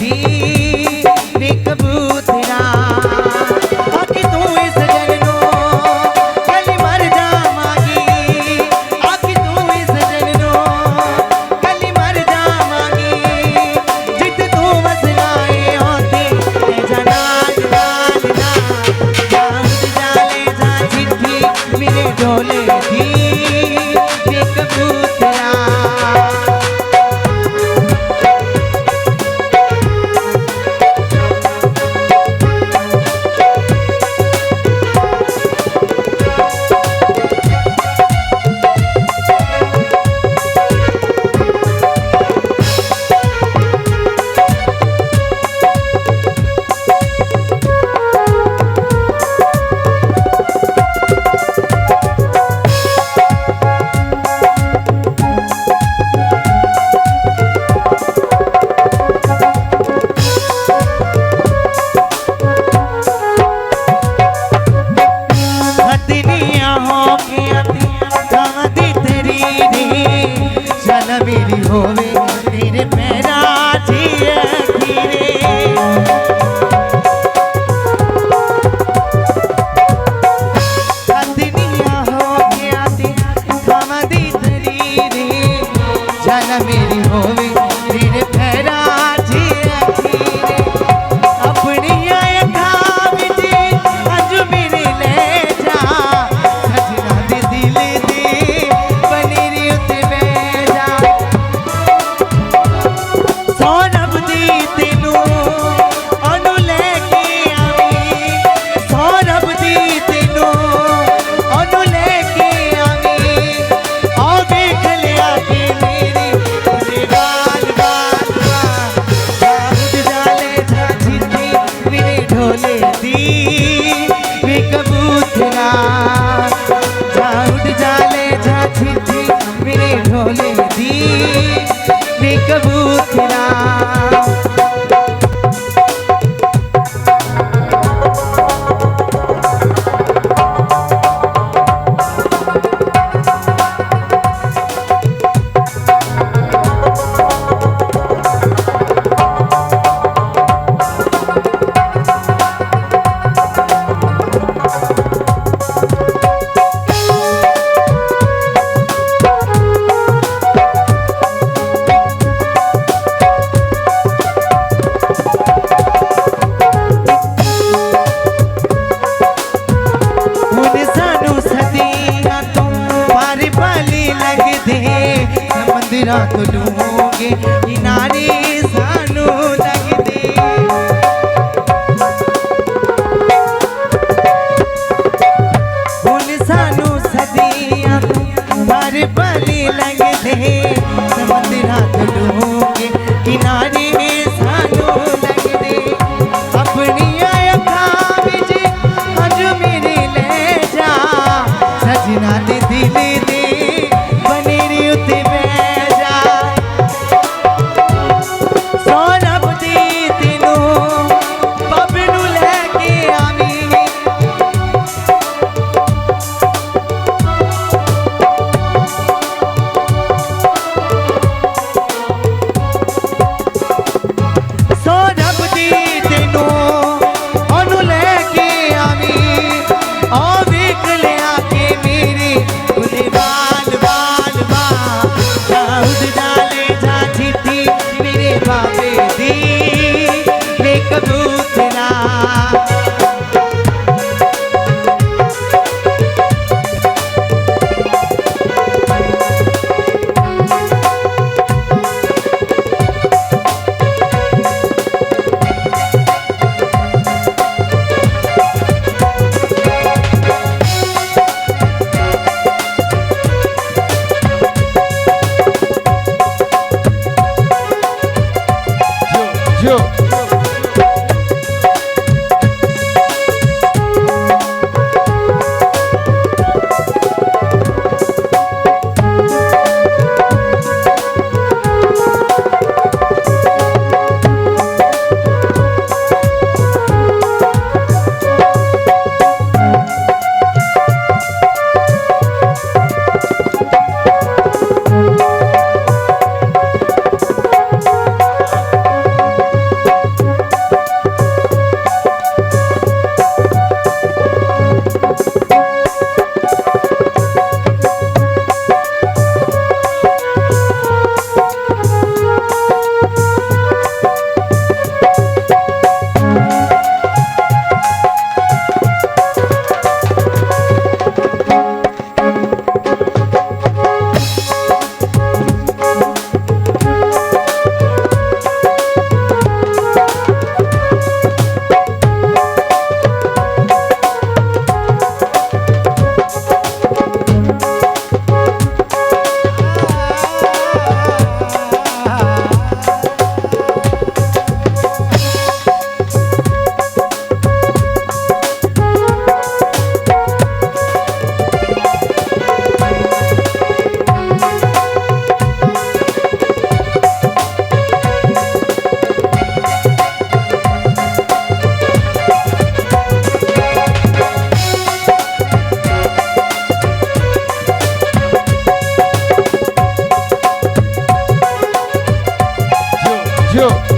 दी वे कबूतरा आके तू इस जननो कली मर जावांगी आके तू इस जननो कली मर जावांगी जित तू मसलाए होते जनाल लाल ना जाऊद जाले जा चिट्ठी मिले डोले दी वे कबूतरा मेरी होवे तेरे पैरा जिए खीरे दुनिया हो गया ती खामदी तेरी रे जाना मेरी होवे तेरे पैरा जिए खीरे अपनी आए खाम जी अज मेरे ले जा सजना दे दिल दे बनी रे उते सौरभ दी तेनू अनु लेके आवी सौरभ दी तेनू अनु लेके आवी आ देख लिया कि मेरी बाल बाल जाऊद जाले जा चिट्ठी मेरे ढोले दी वे कबूतरा जाऊद जाले जा चिट्ठी मेरे ढोले दी वे कबूतरा मंदिरा तो लूंगे किनारे सानू लग दे हुन सानू सदियां मारे भली लग दे मंदिरा तो लूंगे किनारे सानू लग दे अपनी अखां विच अज मेरे ले जा सजना दे दिल दे बने रे उते सौरभ दी तेनू बबनू लेके आवी सौरभ दी तेनू अनु लेके आवी आ वेख लिया के मेरे बुले बाल बाल बा जाऊद जाले जा चिट्ठी मेरे बाबे दी वे कबूतरा जो જો